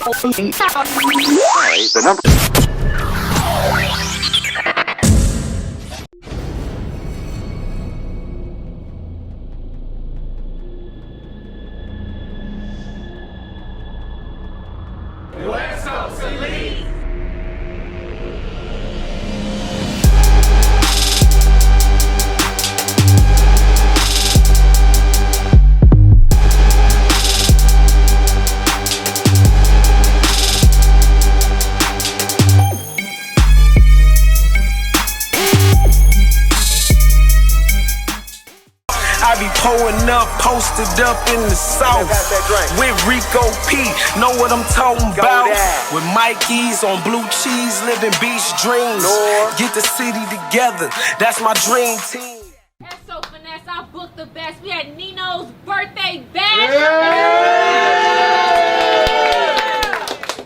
Alright, the number. I be pulling up, posted up in the south with Rico P. Know what I'm talking about? With Mikey's on blue cheese, living beach dreams. Get the city together, that's my dream team. That's so finesse. I booked the best. We had Nino's birthday bash.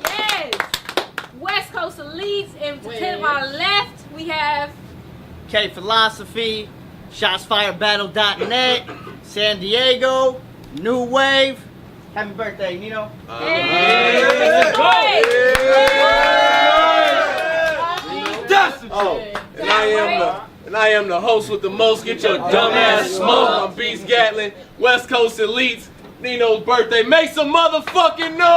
Yes. West Coast Elites, and to my left we have K Philosophy, ShotsFireBattle.net, San Diego, New Wave. Happy birthday, Nino. And I am the host with the most. Get your dumb ass smoke. I'm Beast Gatlin, West Coast Elites, Nino's birthday. Make some motherfucking noise!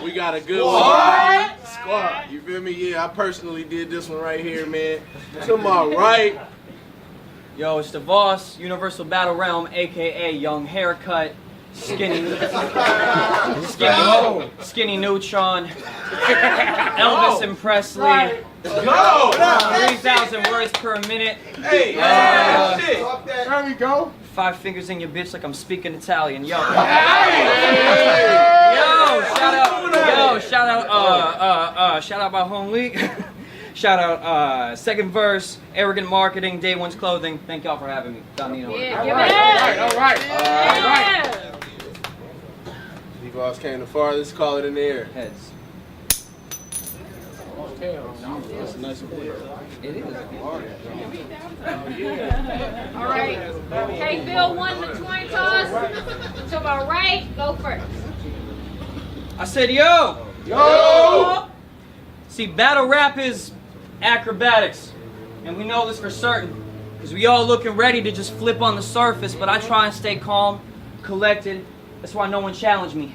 We got a good one. Squad. You feel me? Yeah, I personally did this one right here, man. To my right. Yo, it's Dvos, Universal Battle Realm, aka Young Haircut, Skinny Neutron, Elvis and Presley. Go! 3,000 words per minute. Hey, There we go. 5 fingers in your bitch like I'm speaking Italian. Yo. Hey! Shout out my home league. Shout out second verse, Arrogant Marketing, Day One's Clothing. Thank y'all for having me. Nino. All right. Dvos came the farthest, call it in the air. Heads. That's a nice one. It is. Alright. K Bill won the coin toss. To my right, go first. I said, yo! Yo! See, battle rap is acrobatics. And we know this for certain. Because we all looking ready to just flip on the surface, but I try and stay calm, collected. That's why no one challenged me.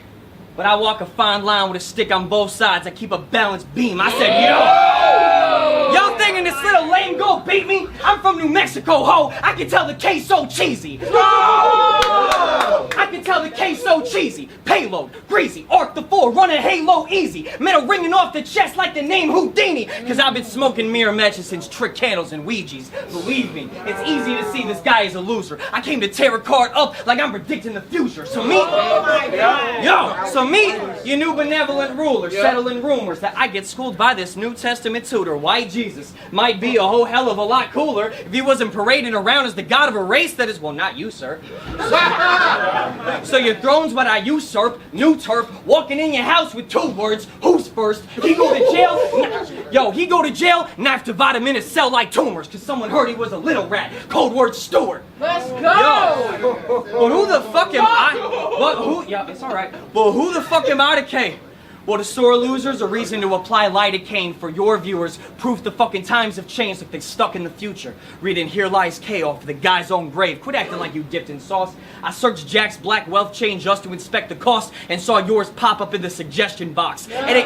But I walk a fine line with a stick on both sides. I keep a balanced beam. I said, yo! Y'all thinking this little lame go beat me? I'm from New Mexico, ho! I can tell the K's so cheesy. I can tell the K's so cheesy. Payload, greasy, arc the 4, running halo easy. Metal ringing off the chest like the name Houdini. Cause I've been smoking mirror matches since trick candles and Ouija's. Believe me, it's easy to see this guy is a loser. I came to tear a card up like I'm predicting the future. So meet, your new benevolent ruler, settling rumors that I get schooled by this New Testament tutor. White Jesus might be a whole hell of a lot cooler if he wasn't parading around as the god of a race that is, well, not you, sir. So your throne's what I usurp, new turf, walking in your house with 2 words, who's first? He go to jail, he go to jail, knife divide him in a cell like tumors, cause someone heard he was a little rat, code word Stewart. Let's go! Yo, but who the fuck am I? It's alright. But who the fuck am I to K? Well, the sore losers, a reason to apply lidocaine for your viewers. Proof the fucking times have changed like they stuck in the future. Reading Here Lies K off the guy's own grave. Quit acting like you dipped in sauce. I searched Jack's black wealth chain just to inspect the cost and saw yours pop up in the suggestion box. It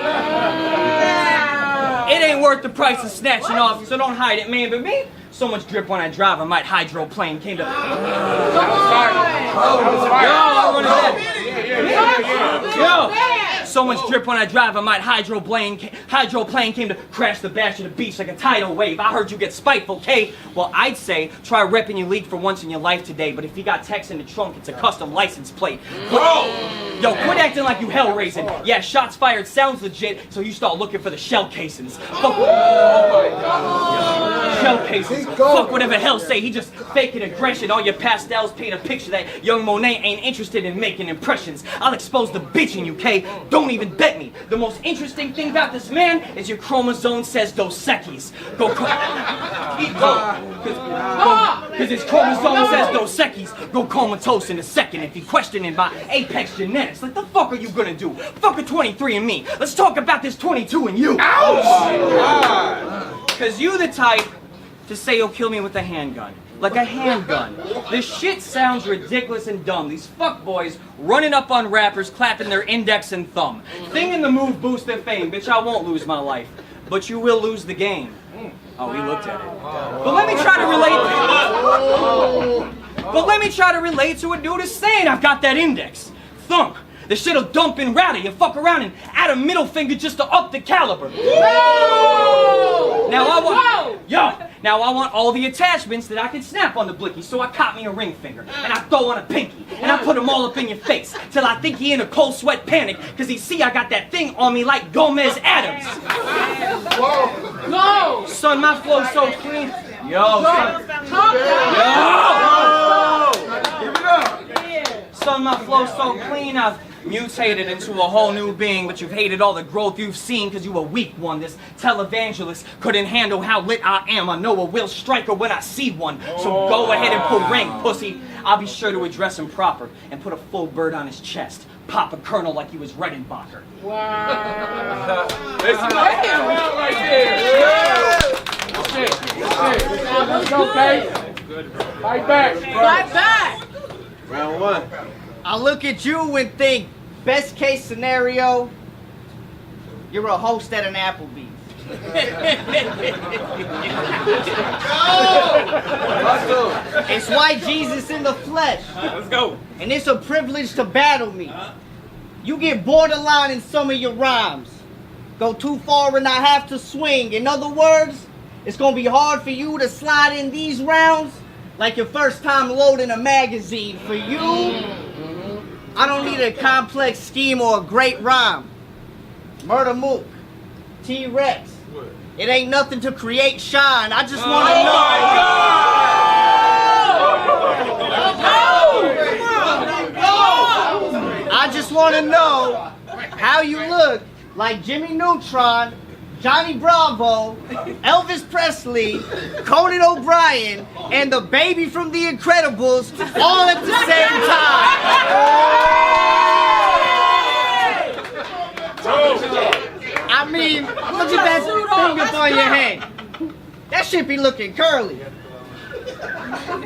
ain't worth the price of snatching off, so don't hide it, man. But me, so much drip when I drive, I might hydroplane came to... So much drip when I drive, I might hydroplane came to crash the bash of the beach like a tidal wave. I heard you get spiteful, K. Well, I'd say try repping your league for once in your life today, but if you got text in the trunk, it's a custom license plate. Yo, quit acting like you hell raising. Yeah, shots fired sounds legit, so you start looking for the shell casings. Shell casings. Fuck whatever hell say, he just faking aggression. All your pastels paint a picture that young Monet ain't interested in making impressions. I'll expose the bitch in you, K. Don't don't even bet me. The most interesting thing about this man is your chromosome says Dos Equis. Because his chromosome says Dos Equis. Go comatose in a second if you're questioning my apex genetics. Like, the fuck are you gonna do? Fuck a 23andMe. Let's talk about this 22 and you. Ouch! Because you the type to say you'll kill me with a handgun. Like a handgun. This shit sounds ridiculous and dumb. These fuckboys running up on rappers, clapping their index and thumb. Thinking the move boosts their fame. Bitch, I won't lose my life. But you will lose the game. Oh, he looked at it. But let me try to relate to what dude is saying. I've got that index. Thump. The shit'll dump and rowdy and fuck around and add a middle finger just to up the caliber. Now I want all the attachments that I can snap on the blicky, so I caught me a ring finger, and I throw on a pinky, and I put them all up in your face, till I think he in a cold sweat panic, cause he see I got that thing on me like Gomez Adams. Go! Son, my flow's so clean. Yo, son. Give it up. Son, my flow's so clean, I've mutated into a whole new being, but you've hated all the growth you've seen because you a weak one. This televangelist couldn't handle how lit I am. I know a will striker when I see one. So go ahead and pull rank, pussy. I'll be sure to address him proper and put a full bird on his chest. Pop a colonel like he was Redenbacher. Wow. Let's right there. Let's go, Kate. Fight back. Fight back! Round one. I look at you and think, best case scenario, you're a host at an Applebee's. It's white Jesus in the flesh. Let's go. And it's a privilege to battle me. You get borderline in some of your rhymes. Go too far and I have to swing. In other words, it's gonna be hard for you to slide in these rounds like your first time loading a magazine. For you, I don't need a complex scheme or a great rhyme. Murder Mook, T-Rex. It ain't nothing to create shine. I just want to know. I just want to know how you look like Jimmy Neutron, Johnny Bravo, Elvis Presley, Conan O'Brien, and the baby from The Incredibles all at the same time. I mean, look at that thing up on your head. That shit be looking curly.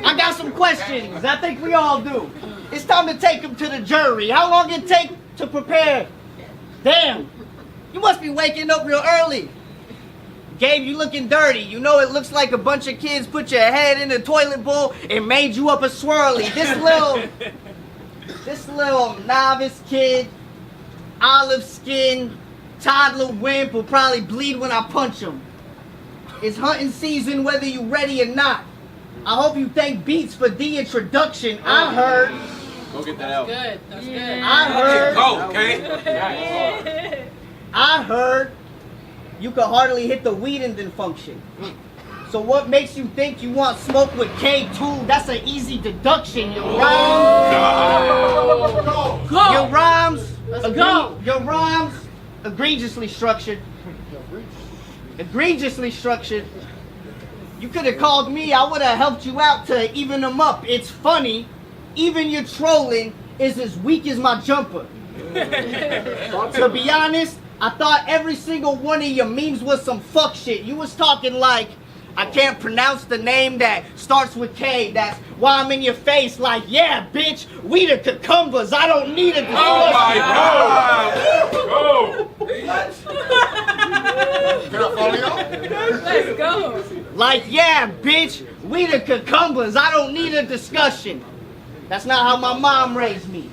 I got some questions. I think we all do. It's time to take them to the jury. How long it take to prepare? Damn. You must be waking up real early. Gabe, you looking dirty. You know it looks like a bunch of kids put your head in a toilet bowl and made you up a swirly. This little novice kid, olive skin, toddler wimp will probably bleed when I punch him. It's hunting season whether you ready or not. I hope you thank Beats for the introduction. I heard. Go get that out. Good. That's good. I heard. Go, okay? I heard you could hardly hit the weed and then function. So what makes you think you want smoke with K2? That's an easy deduction. Your rhymes. Your rhymes egregiously structured. You could have called me. I would have helped you out to even them up. It's funny. Even your trolling is as weak as my jumper. To be honest, I thought every single one of your memes was some fuck shit. You was talking like, I can't pronounce the name that starts with K. That's why I'm in your face like, yeah, bitch, we the cucumbers. I don't need a discussion. Oh my God! Let's go. Like, yeah, bitch, we the cucumbers. I don't need a discussion. That's not how my mom raised me.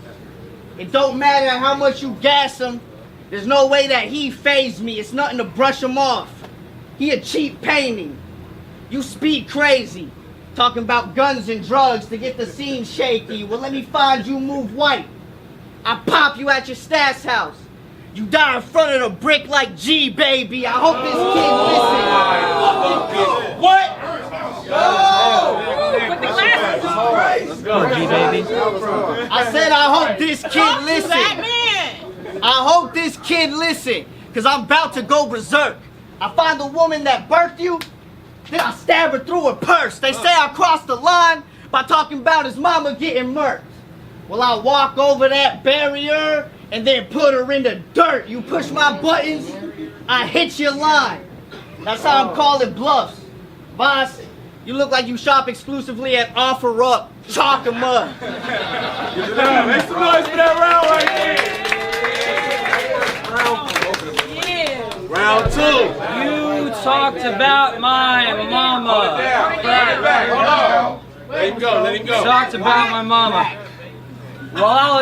It don't matter how much you gas him. There's no way that he fazed me. It's nothing to brush him off. He a cheap painting. You speak crazy. Talking about guns and drugs to get the scene shaky. Well, let me find you move white. I pop you at your stats house. You die in front of the brick like G, baby. I hope this kid listens. What? Put the glasses on. Let's go, G baby. I said I hope this kid listens. That man. I I hope this kid listen, cause I'm about to go berserk. I find the woman that birthed you, then I stab her through her purse. They say I crossed the line by talking about his mama getting murked. Well, I walk over that barrier and then put her in the dirt. You push my buttons, I hit your line. That's how I'm calling bluffs. Boss, you look like you shop exclusively at Offer Up. Chalk 'em up. Make some noise for that round right there. Round 2. You talked about my mama. Let him go, let him go. Talked about my mama. Well, I'll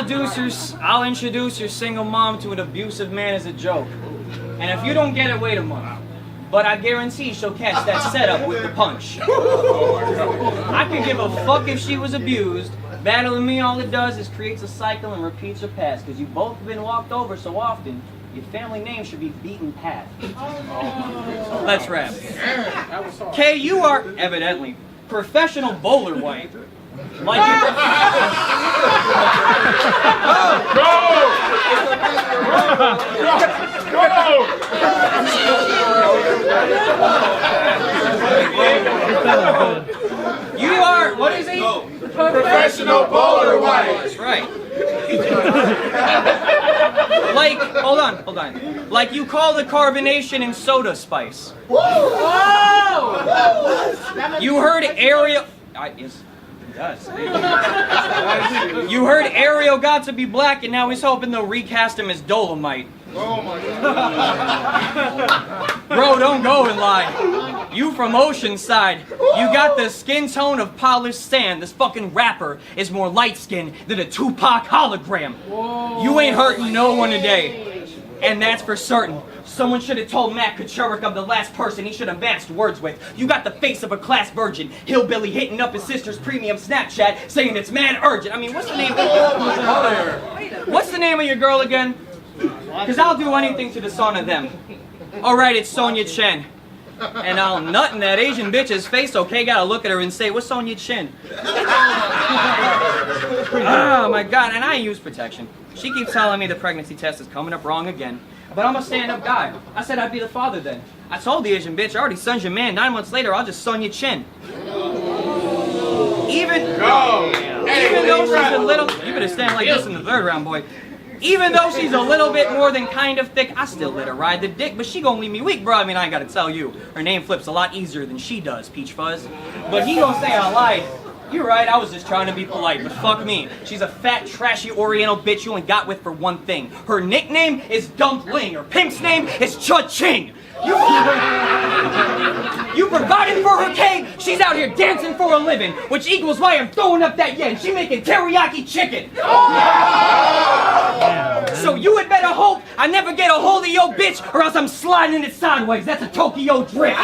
introduce your single mom to an abusive man as a joke. And if you don't get it, wait a month. But I guarantee she'll catch that setup with the punch. I could give a fuck if she was abused. Battling me, all it does is creates a cycle and repeats her past. Because you've both been walked over so often, your family name should be Beaten Path. Let's wrap. Kay, you are evidently professional bowler wife. Like you are, what is he? Professional bowler wife. That's right. Like, hold on. Like you call the carbonation in soda spice. You heard Ariel. Yes. You heard Ariel got to be black, and now he's hoping they'll recast him as Dolomite. Oh my God. Bro, don't go and lie. You from Oceanside. You got the skin tone of polished sand. This fucking rapper is more light-skinned than a Tupac hologram. You ain't hurting no one today. And that's for certain. Someone should have told Matt Kachurik I'm the last person he should have matched words with. You got the face of a class virgin. Hillbilly hitting up his sister's premium Snapchat saying it's mad urgent. I mean, what's the name of your girl again? Because I'll do anything to dishonor them. Alright, it's Sonia Chen. And I'll nut in that Asian bitch's face, okay? Gotta look at her and say, what's Sonia Chen? Oh my God, and I use protection. She keeps telling me the pregnancy test is coming up wrong again. But I'm a stand-up guy. I said I'd be the father then. I told the Asian bitch, I already sons your man. 9 months later, I'll just Sonia Chen. Even though she's a little... You better stand like this in the 3rd round, boy. Even though she's a little bit more than kind of thick, I still let her ride the dick, but she gonna leave me weak, bro. I mean, I ain't gotta tell you. Her name flips a lot easier than she does, Peach Fuzz. But he gonna say I lied. You're right, I was just trying to be polite, but fuck me. She's a fat, trashy Oriental bitch you only got with for one thing. Her nickname is Dumpling. Her pimp's name is Cha-Ching. You provided for her, Kay. She's out here dancing for a living, which equals why I'm throwing up that yen. She making teriyaki chicken. So you had better hope I never get a hold of your bitch, or else I'm sliding it sideways. That's a Tokyo drift.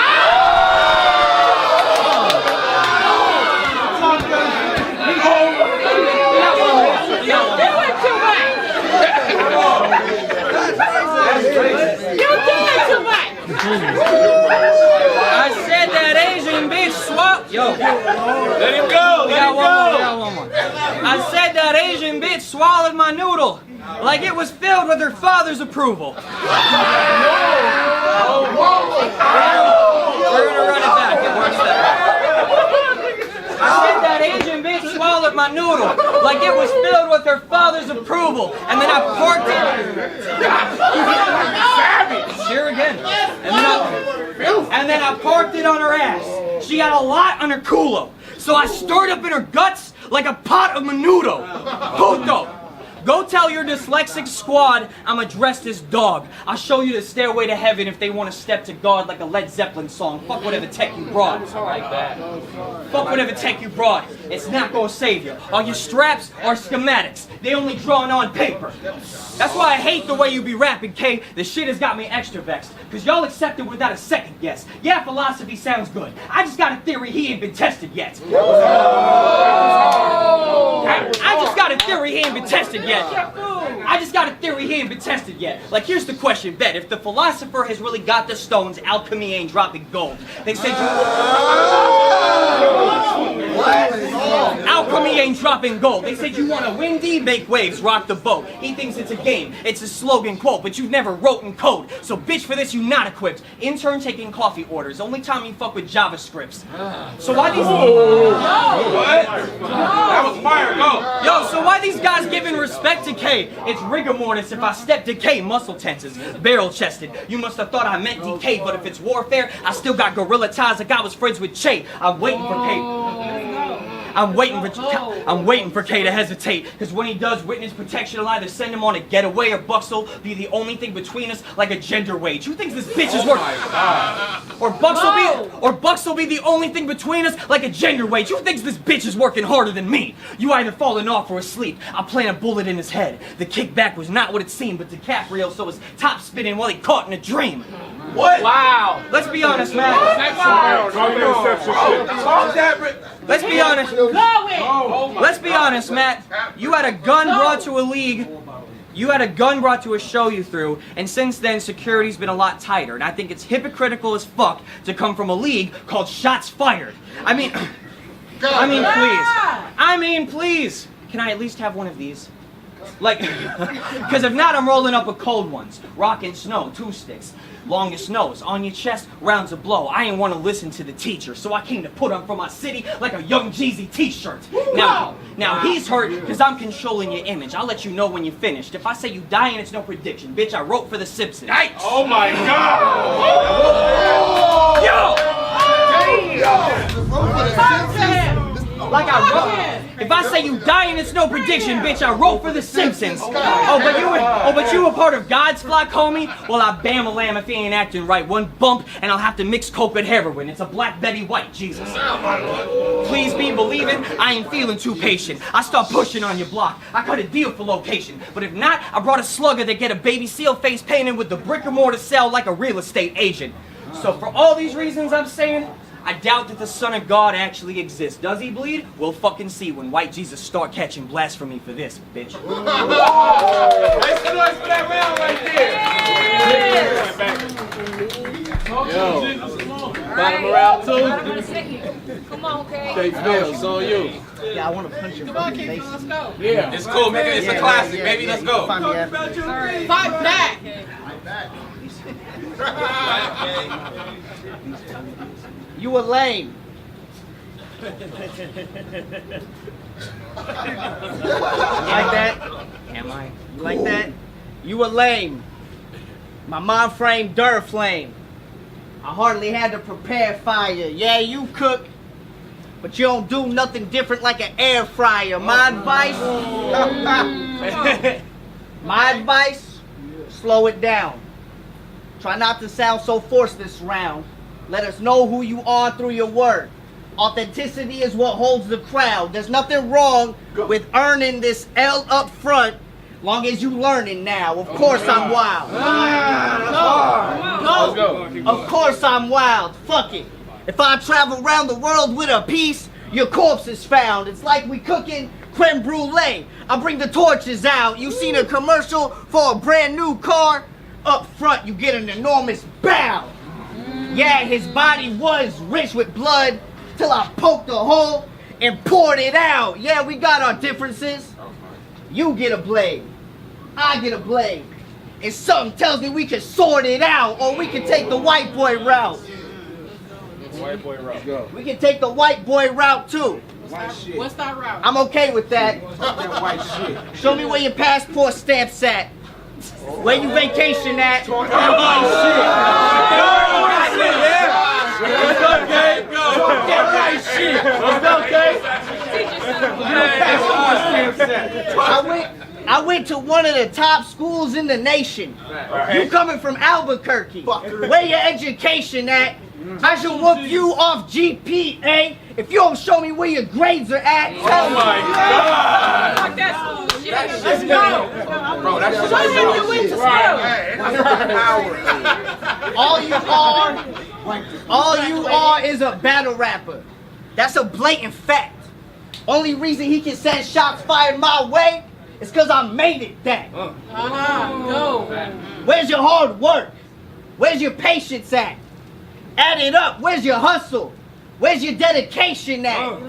I said that Asian bitch swallowed. Yo. Let him go, let him go. One more. I said that Asian bitch swallowed my noodle like it was filled with her father's approval. We're gonna run it back. It works that way. I said that Asian bitch swallowed my noodle like it was filled with her father's approval, and then I parked it. Here again. And then I parked it on her ass. She got a lot on her culo, so I stirred up in her guts like a pot of menudo. Puto. Go tell your dyslexic squad I'm a dressed as dog. I'll show you the stairway to heaven if they want to step to God like a Led Zeppelin song. Fuck whatever tech you brought. Like that. Fuck whatever tech you brought. It's not gonna save you. All your straps are schematics. They only drawn on paper. That's why I hate the way you be rapping, K. This shit has got me extra vexed. Cause y'all accept it without a second guess. Yeah, philosophy sounds good. I just got a theory he ain't been tested yet. I just got a theory he ain't been tested yet. I just got a theory he ain't been tested yet. Like, here's the question, bet. If the philosopher has really got the stones, alchemy ain't dropping gold. They said alchemy ain't dropping gold. They said you want to windy, make waves, rock the boat. He thinks it's a game. It's a slogan quote, but you've never wrote in code. So bitch, for this you not equipped. Intern taking coffee orders. Only time you fuck with JavaScripts. So why these... What? That was fire, go! Yo, so why these guys giving respect to K? It's rigor mortis if I step to K, muscle tenses, barrel chested. You must have thought I meant DK, but if it's warfare, I still got gorilla ties like I was friends with Che. I'm waiting for K. I'm waiting for K to hesitate, because when he does witness protection, I'll either send him on a getaway or Bux'll be the only thing between us like a gender wage. Who thinks this bitch is working? Or Bux'll be the only thing between us like a gender wage. Who thinks this bitch is working harder than me? You either falling off or asleep. I'll plant a bullet in his head. The kickback was not what it seemed, but DiCaprio so his top spinning while he caught in a dream. What? Wow. Let's be honest, man. Let's be honest. Let's be honest, Matt. You had a gun brought to a league. You had a gun brought to a show you threw, and since then security's been a lot tighter. And I think it's hypocritical as fuck to come from a league called Shots Fired. I mean, please. Can I at least have one of these? Like, because if not, I'm rolling up with cold ones. Rock and snow, 2 sticks. Longest nose, on your chest, rounds of blow. I ain't want to listen to the teacher, so I came to put on for my city like a Young Jeezy t-shirt. Now he's hurt because I'm controlling your image. I'll let you know when you're finished. If I say you die and it's no prediction, bitch, I wrote for the Simpsons. Yikes! Oh my God! Like I wrote. If I say you die and it's no prediction, bitch, I wrote for the Simpsons. But you were part of God's flock, homie? Well, I bam a lamb if he ain't acting right. One bump and I'll have to mix coke with heroin. It's a Black Betty White, Jesus. Please be believing, I ain't feeling too patient. I start pushing on your block. I cut a deal for location. But if not, I brought a slugger that get a baby seal face painted with the brick or mortar sell like a real estate agent. So for all these reasons I'm saying, I doubt that the Son of God actually exists. Does he bleed? We'll fucking see when white Jesus start catching blasphemy for this, bitch. Make some noise for that round right there. Yo. Bottom of round 2. Bottom of the second. Come on, Kay. Take Bill, it's on you. Yeah, I want to punch him in the face. Let's go. Yeah. It's cool, man. It's a classic, baby. Let's go. Fight back. You a lame. Like that? Am I? You like that? You a lame. My mind frame dirt flame. I hardly had to prepare fire. Yeah, you cook, but you don't do nothing different like an air fryer. My advice, slow it down. Try not to sound so forced this round. Let us know who you are through your work. Authenticity is what holds the crowd. There's nothing wrong with earning this L up front, long as you learning now. Of course I'm wild. Let's go. Of course I'm wild. Fuck it. If I travel around the world with a piece, your corpse is found. It's like we cooking creme brulee. I bring the torches out. You seen a commercial for a brand new car? Up front, you get an enormous bow. Yeah, his body was rich with blood till I poked a hole and poured it out. Yeah, we got our differences. You get a blade. I get a blade. And something tells me we can sort it out, or we can take the white boy route. White boy route. Go. We can take the white boy route too. What's that route? I'm okay with that. That white shit. Show me where your passport stamp's at. Where you vacation at. What's up, Gabe? Go. That right shit. What's up, okay? I went to one of the top schools in the nation. You coming from Albuquerque. Where your education at? I should whoop you off GPA if you don't show me where your grades are at. Tell me. Fuck that school shit. Let's go. Bro, that's just Show him you went to school. All you are is a battle rapper. That's a blatant fact. Only reason he can send shots fired my way It's because I made it that. Go. Where's your hard work? Where's your patience at? Add it up. Where's your hustle? Where's your dedication at?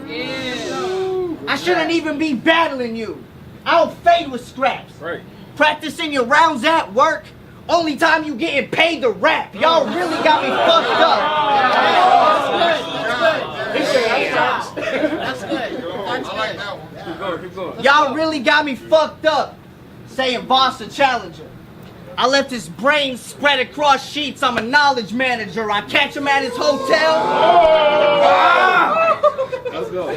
I shouldn't even be battling you. I don't fade with scraps. Right. Practicing your rounds at work. Only time you getting paid to rap. Y'all really got me fucked up. That's good. Keep going. Y'all really got me fucked up. Saying Dvos a challenger. I left his brain spread across sheets. I'm a knowledge manager. I catch him at his hotel. Let's go.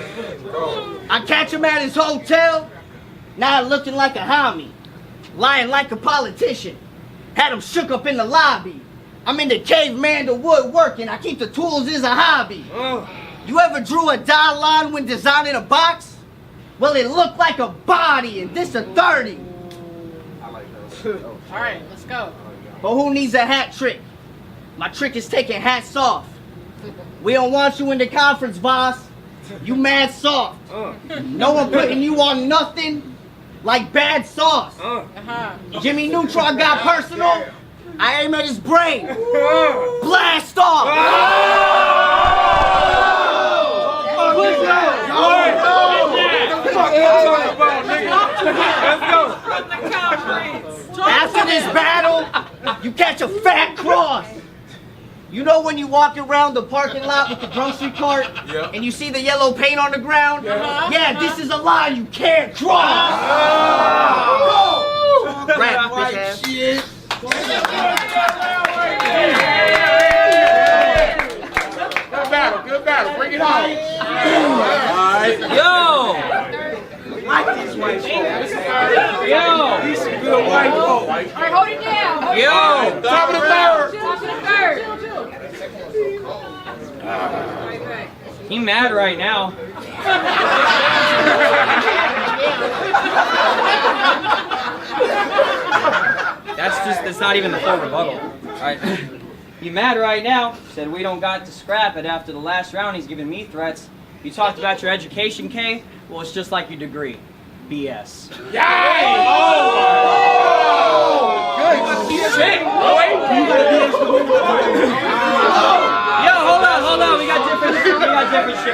I catch him at his hotel. Now looking like a homie. Lying like a politician. Had him shook up in the lobby. I'm in the caveman to woodworking. I keep the tools as a hobby. You ever drew a die line when designing a box? Well, it looked like a body, and this a 30. All right, let's go. But who needs a hat trick? My trick is taking hats off. We don't want you in the conference, boss. You mad soft. No one putting you on nothing like bad sauce. Jimmy Neutron got personal. I aim at his brain. Blast off. After this battle, you catch a fat cross. You know when you walk around the parking lot with the grocery cart and you see the yellow paint on the ground? Yeah, this is a line you can't cross. Rap, bitch ass. Good battle. Bring it home. Yo! Yo! He's some good white folk. All right, hold it down. Yo! Top of the third. Top of the third. He mad right now. That's not even the full rebuttal. Alright. You mad right now. Said we don't got to scrap it after the last round. He's giving me threats. You talked about your education, K? Well, it's just like your degree. BS. Good shit. Yo, hold on. We got different shit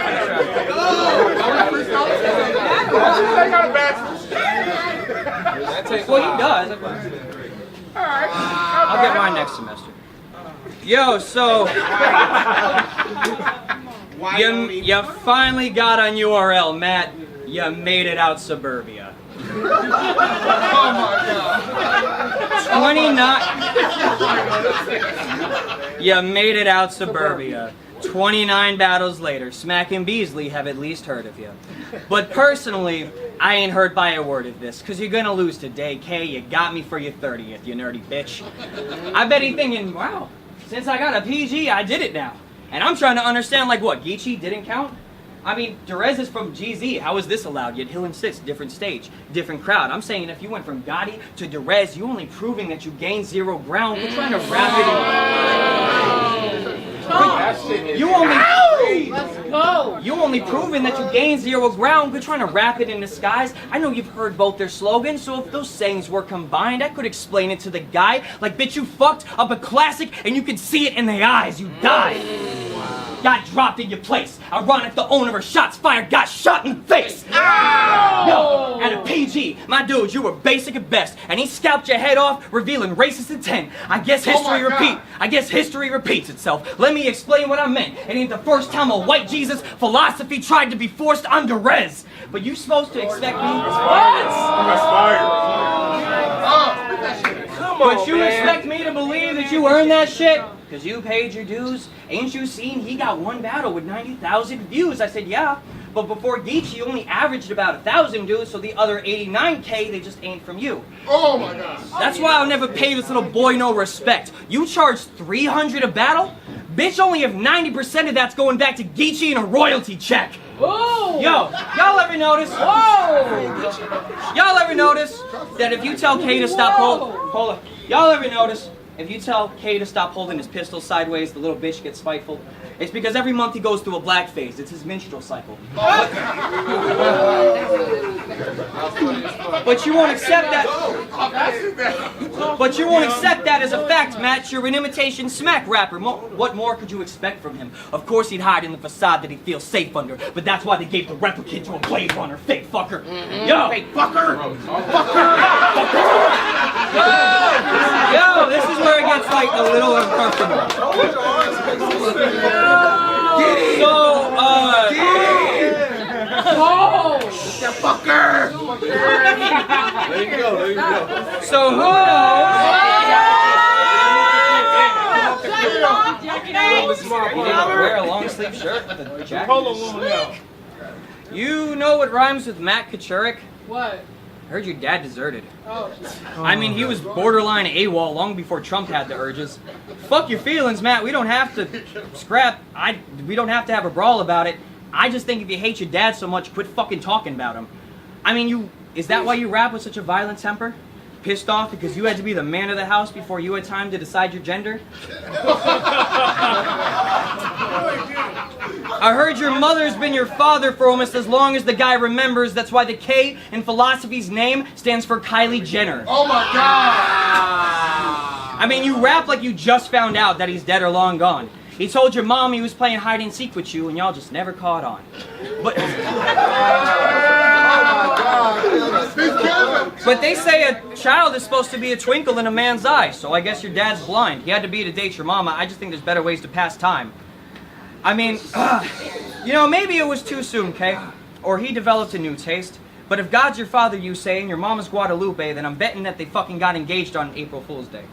for this round. They got a bachelor's. Well, he does. I'll get mine next semester. Yo, so you finally got on URL, Matt. You made it out suburbia. 29. You made it out suburbia. 29 battles later, Smack and Beasley have at least heard of you. But personally, I ain't heard by a word of this, cause you're gonna lose today, K. You got me for your 30th, you nerdy bitch. I bet he thinking, wow, since I got a PG, I did it now. And I'm trying to understand, like what, Geechee didn't count? I mean, Derez is from GZ. How is this allowed? Yet he'll insist, different stage, different crowd. I'm saying if you went from Gotti to Derez, you only proving that you gained 0 ground. We're trying to wrap it in. You only proving that you gained 0 ground. We're trying to wrap it in disguise. I know you've heard both their slogans, so if those sayings were combined, I could explain it to the guy. Like, bitch, you fucked up a classic, and you could see it in the eyes. You died. Got dropped in your place. Ironic, the owner of shots fired got shot in the face. Yo, at a PG, my dude, you were basic at best, and he scalped your head off, revealing racist intent. I guess history repeats itself. Let me explain what I meant. It ain't the first time a white Jesus philosophy tried to be forced under res. But you supposed to expect me? But you expect me to believe that you earned that shit? Because you paid your dues? Ain't you seen he got one battle with 90,000 views? I said, yeah. But before Geechee, you only averaged about 1,000 dudes, so the other 89K, they just ain't from you. Oh my God. That's why I'll never pay this little boy no respect. You charge 300 a battle? Bitch, only if 90% of that's going back to Geechee and a royalty check. Whoa! Yo, y'all ever notice? Y'all ever notice that if you tell K to stop, hold on. Y'all ever notice If you tell Kay to stop holding his pistol sideways, the little bitch gets spiteful. It's because every month he goes through a black phase. It's his menstrual cycle. But you won't accept that. But you won't accept that as a fact, Matt. You're an imitation smack rapper. What more could you expect from him? Of course he'd hide in the facade that he feels safe under, but that's why they gave the replicant to a Blade Runner, fake fucker. Yo! Fake fucker! Yo, this is where it gets like a little uncomfortable. There you go, there you go. So who knows? You didn't wear a long sleeve shirt with a jacket? You know what rhymes with Matt Kachurik? What? I heard your dad deserted. Oh. I mean, he was borderline AWOL long before Trump had the urges. Fuck your feelings, Matt. We don't have to scrap. We don't have to have a brawl about it. I just think if you hate your dad so much, quit fucking talking about him. I mean, is that why you rap with such a violent temper? Pissed off because you had to be the man of the house before you had time to decide your gender? I heard your mother's been your father for almost as long as the guy remembers. That's why the K in philosophy's name stands for Kylie Jenner. Oh my God! I mean, you rap like you just found out that he's dead or long gone. He told your mom he was playing hide and seek with you and y'all just never caught on. But they say a child is supposed to be a twinkle in a man's eye, so I guess your dad's blind. He had to be to date your mama. I just think there's better ways to pass time. I mean, you know, maybe it was too soon, Kay. Or he developed a new taste. But if God's your father, you say, and your mama's Guadalupe, then I'm betting that they fucking got engaged on April Fool's Day.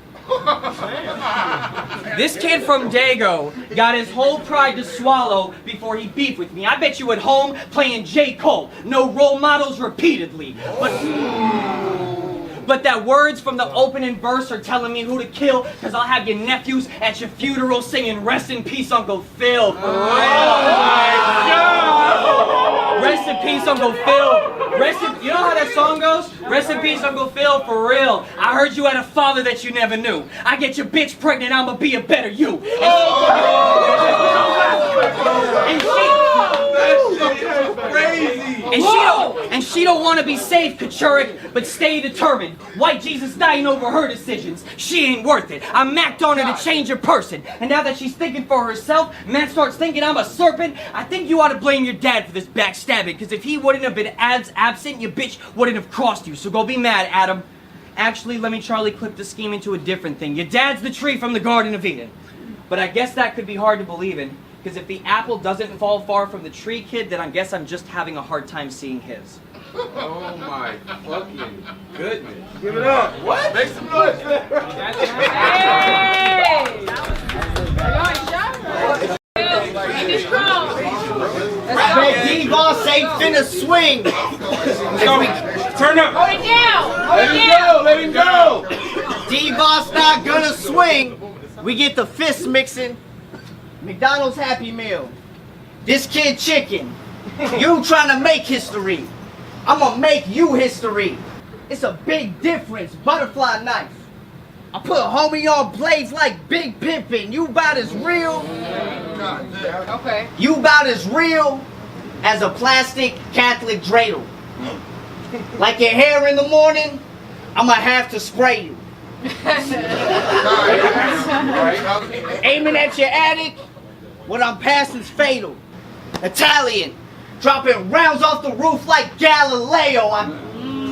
This kid from Dago got his whole pride to swallow before he beefed with me. I bet you at home playing J. Cole. No role models repeatedly. But that words from the opening verse are telling me who to kill, because I'll have your nephews at your funeral singing Rest in Peace, Uncle Phil. For real. Oh my God. Rest in peace, Uncle Phil. You know how that song goes? Rest in peace, Uncle Phil, for real. I heard you had a father that you never knew. I get your bitch pregnant, I'ma be a better you. And she don't want to be safe, Kachurik, but stay determined. White Jesus dying over her decisions. She ain't worth it. I macked on her to change her person. And now that she's thinking for herself, Matt starts thinking I'm a serpent. I think you ought to blame your dad for this backstabbing, because if he wouldn't have been as absent, your bitch wouldn't have crossed you. So go be mad, Adam. Actually, let me Charlie clip the scheme into a different thing. Your dad's the tree from the Garden of Eden. But I guess that could be hard to believe in. Because if the apple doesn't fall far from the tree, kid, then I guess I'm just having a hard time seeing his. Oh my fucking goodness. Give it up. What? Make some noise. Hey! Dvos ain't finna swing. Turn up. Hold it down! Hold Let it him down! go. Let him go. Dvos not gonna swing. We get the fist mixing. McDonald's Happy Meal. This kid chicken. You trying to make history. I'm gonna make you history. It's a big difference. Butterfly knife. I put a homie on blades like Big Pimpin'. You about as real. Okay. You about as real as a plastic Catholic dreidel. Like your hair in the morning, I'ma have to spray you. Aiming at your attic, what I'm passing's fatal. Italian, dropping rounds off the roof like Galileo.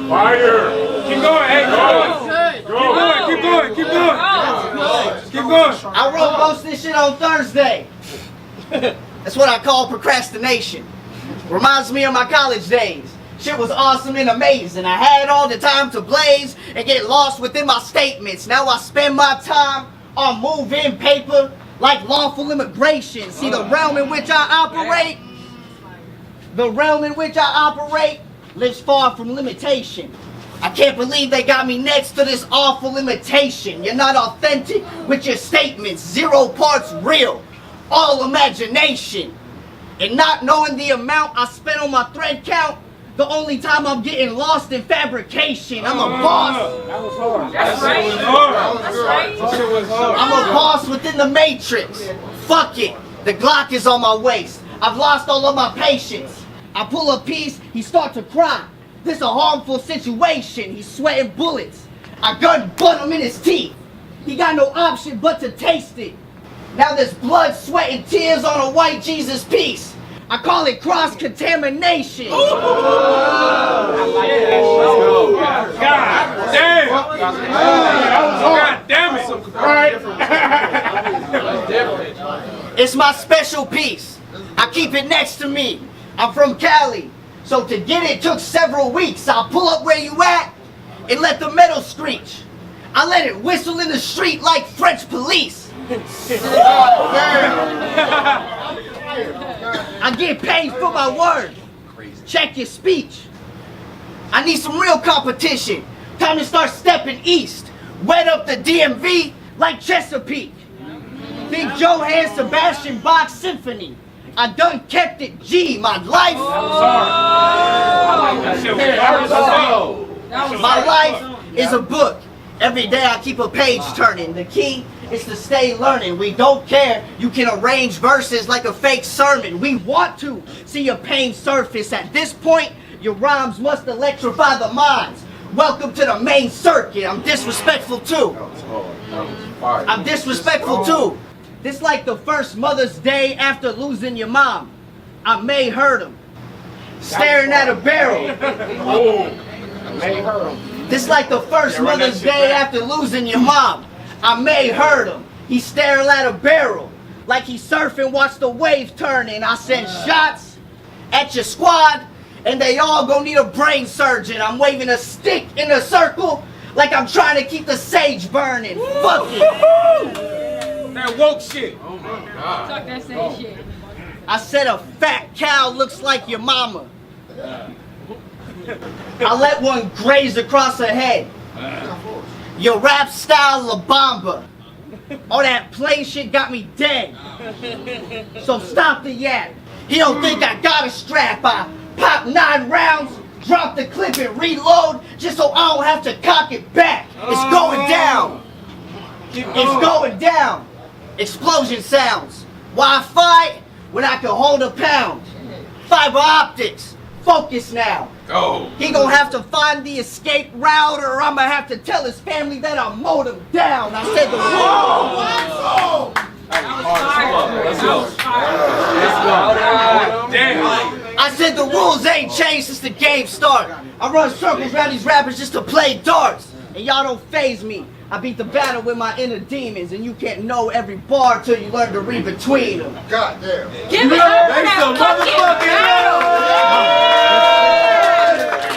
Fire. Keep going. Hey, keep going. Keep going. Keep going. Keep going. I wrote most of this shit on Thursday. That's what I call procrastination. Reminds me of my college days. Shit was awesome and amazing. I had all the time to blaze and get lost within my statements. Now I spend my time on move-in paper like lawful immigration. See, the realm in which I operate lives far from limitation. I can't believe they got me next to this awful imitation. You're not authentic with your statements. 0 parts real, all imagination. And not knowing the amount I spent on my thread count, The only time I'm getting lost in fabrication. I'm a boss. That was hard. That's right. That shit was hard. That's right. That shit was hard. I'm a boss within the matrix. Fuck it. The Glock is on my waist. I've lost all of my patience. I pull a piece, he start to cry. This a harmful situation. He's sweating bullets. I gun butt him in his teeth. He got no option but to taste it. Now there's blood, sweat, and tears on a white Jesus piece. I call it cross-contamination. God damn. God damn it. Right. It's my special piece. I keep it next to me. I'm from Cali, so to get it took several weeks. I'll pull up where you at and let the metal screech. I let it whistle in the street like French police. I get paid for my word. Check your speech. I need some real competition. Time to start stepping east. Wet up the DMV like Chesapeake. Big Johann Sebastian Bach Symphony. I done kept it G. My life. My life is a book. Every day I keep a page turning. The key is to stay learning. We don't care. You can arrange verses like a fake sermon. We want to see your pain surface. At this point, your rhymes must electrify the minds. Welcome to the main circuit. I'm disrespectful too. I'm disrespectful too. This like the first Mother's Day after losing your mom. I may hurt him. Staring at a barrel. This like the first Mother's Day after losing your mom. I may hurt him. He's staring at a barrel. Like he's surfing, watch the wave turning. I send shots at your squad, and they all gon' need a brain surgeon. I'm waving a stick in a circle like I'm trying to keep the sage burning. Fuck it. That woke shit. Oh my God. Talk that same shit. I said a fat cow looks like your mama. I let one graze across her head. Your rap style La Bamba. All that plain shit got me dead. So stop the yap. He don't think I got a strap. I pop 9 rounds, drop the clip and reload just so I don't have to cock it back. It's going down. It's going down. Explosion sounds. Why fight when I can hold a pound? Fiber optics. Focus now. Go. He gonna have to find the escape route, or I'ma have to tell his family that I mowed him down. I said the Let's go. Damn. I said the rules ain't changed since the game started. I run circles around these rappers just to play darts, and y'all don't faze me. I beat the battle with my inner demons, and you can't know every bar till you learn to read between them. God damn. Give it up for Make that some fucking motherfucking battle.